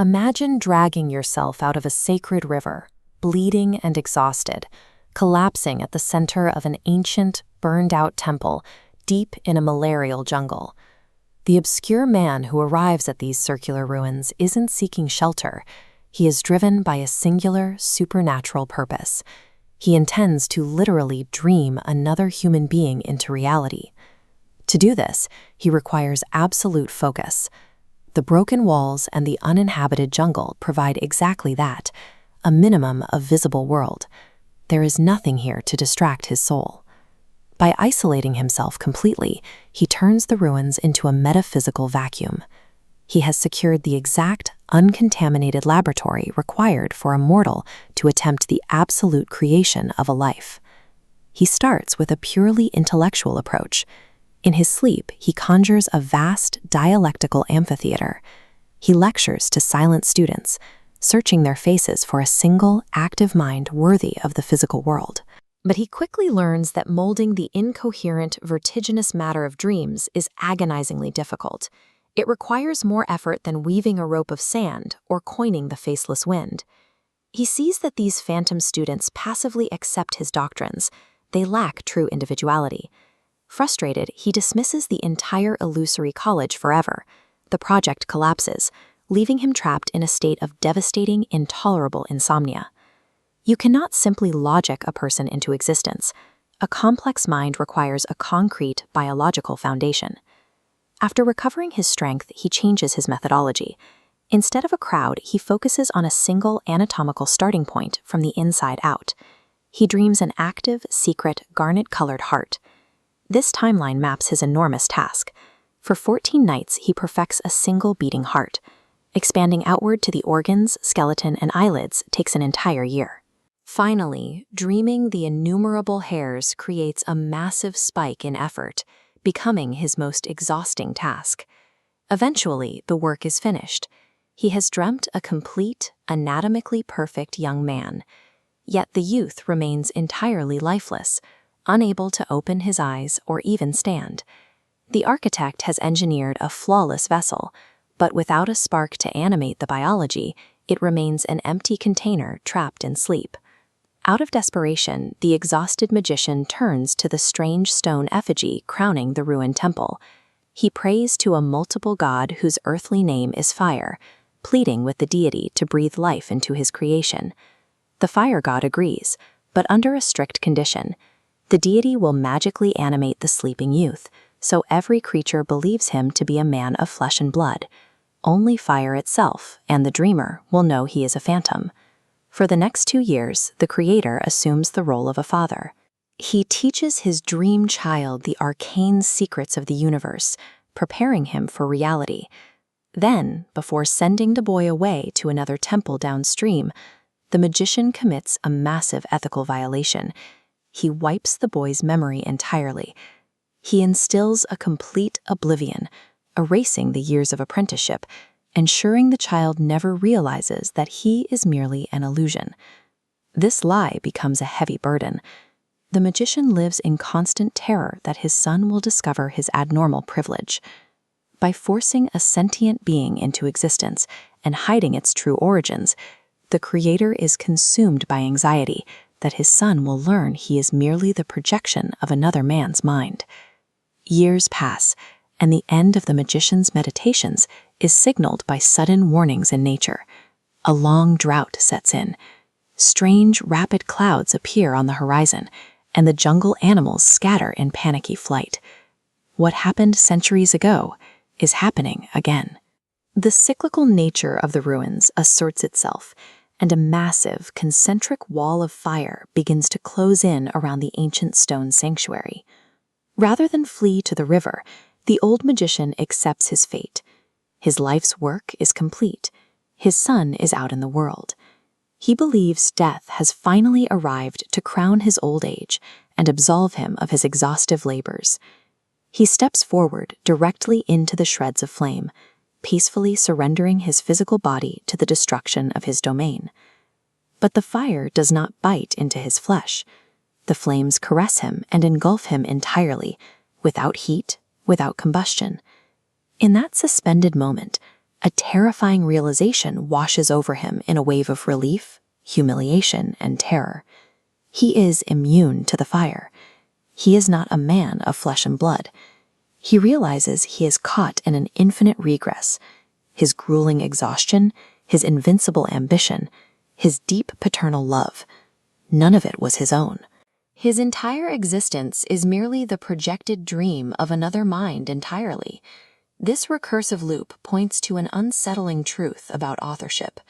Imagine dragging yourself out of a sacred river, bleeding and exhausted, collapsing at the center of an ancient, burned-out temple deep in a malarial jungle. The obscure man who arrives at these circular ruins isn't seeking shelter. He is driven by a singular, supernatural purpose. He intends to literally dream another human being into reality. To do this, he requires absolute focus. The broken walls and the uninhabited jungle provide exactly that, a minimum of visible world. There is nothing here to distract his soul. By isolating himself completely, he turns the ruins into a metaphysical vacuum. He has secured the exact, uncontaminated laboratory required for a mortal to attempt the absolute creation of a life. He starts with a purely intellectual approach. In his sleep, he conjures a vast dialectical amphitheater. He lectures to silent students, searching their faces for a single, active mind worthy of the physical world. But he quickly learns that molding the incoherent, vertiginous matter of dreams is agonizingly difficult. It requires more effort than weaving a rope of sand or coining the faceless wind. He sees that these phantom students passively accept his doctrines. They lack true individuality. Frustrated, he dismisses the entire illusory college forever. The project collapses, leaving him trapped in a state of devastating, intolerable insomnia. You cannot simply logic a person into existence. A complex mind requires a concrete, biological foundation. After recovering his strength, he changes his methodology. Instead of a crowd, he focuses on a single anatomical starting point from the inside out. He dreams an active, secret, garnet-colored heart. This timeline maps his enormous task. For 14 nights, he perfects a single beating heart. Expanding outward to the organs, skeleton, and eyelids takes an entire year. Finally, dreaming the innumerable hairs creates a massive spike in effort, becoming his most exhausting task. Eventually, the work is finished. He has dreamt a complete, anatomically perfect young man. Yet the youth remains entirely lifeless, unable to open his eyes or even stand. The architect has engineered a flawless vessel, but without a spark to animate the biology, it remains an empty container trapped in sleep. Out of desperation, the exhausted magician turns to the strange stone effigy crowning the ruined temple. He prays to a multiple god whose earthly name is fire, pleading with the deity to breathe life into his creation. The fire god agrees, but under a strict condition. The deity will magically animate the sleeping youth, so every creature believes him to be a man of flesh and blood. Only fire itself and the dreamer will know he is a phantom. For the next 2 years, the creator assumes the role of a father. He teaches his dream child the arcane secrets of the universe, preparing him for reality. Then, before sending the boy away to another temple downstream, the magician commits a massive ethical violation. He wipes the boy's memory entirely. He instills a complete oblivion, erasing the years of apprenticeship, ensuring the child never realizes that he is merely an illusion. This lie becomes a heavy burden. The magician lives in constant terror that his son will discover his abnormal privilege. By forcing a sentient being into existence and hiding its true origins, the creator is consumed by anxiety that his son will learn he is merely the projection of another man's mind. Years pass, and the end of the magician's meditations is signaled by sudden warnings in nature. A long drought sets in. Strange, rapid clouds appear on the horizon, and the jungle animals scatter in panicky flight. What happened centuries ago is happening again. The cyclical nature of the ruins asserts itself, and a massive, concentric wall of fire begins to close in around the ancient stone sanctuary. Rather than flee to the river, the old magician accepts his fate. His life's work is complete. His son is out in the world. He believes death has finally arrived to crown his old age and absolve him of his exhaustive labors. He steps forward directly into the shreds of flame, peacefully surrendering his physical body to the destruction of his domain. But the fire does not bite into his flesh. The flames caress him and engulf him entirely, without heat, without combustion. In that suspended moment, A terrifying realization washes over him in a wave of relief, humiliation, and terror. He is immune to the fire. He is not a man of flesh and blood. He realizes he is caught in an infinite regress. His grueling exhaustion, his invincible ambition, his deep paternal love. None of it was his own. His entire existence is merely the projected dream of another mind entirely. This recursive loop points to an unsettling truth about authorship.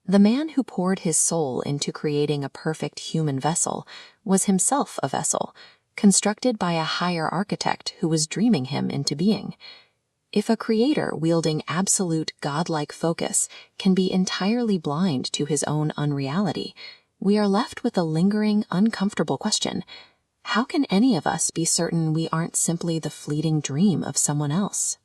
The man who poured his soul into creating a perfect human vessel was himself a vessel, constructed by a higher architect who was dreaming him into being. If a creator wielding absolute godlike focus can be entirely blind to his own unreality, we are left with a lingering, uncomfortable question. How can any of us be certain we aren't simply the fleeting dream of someone else?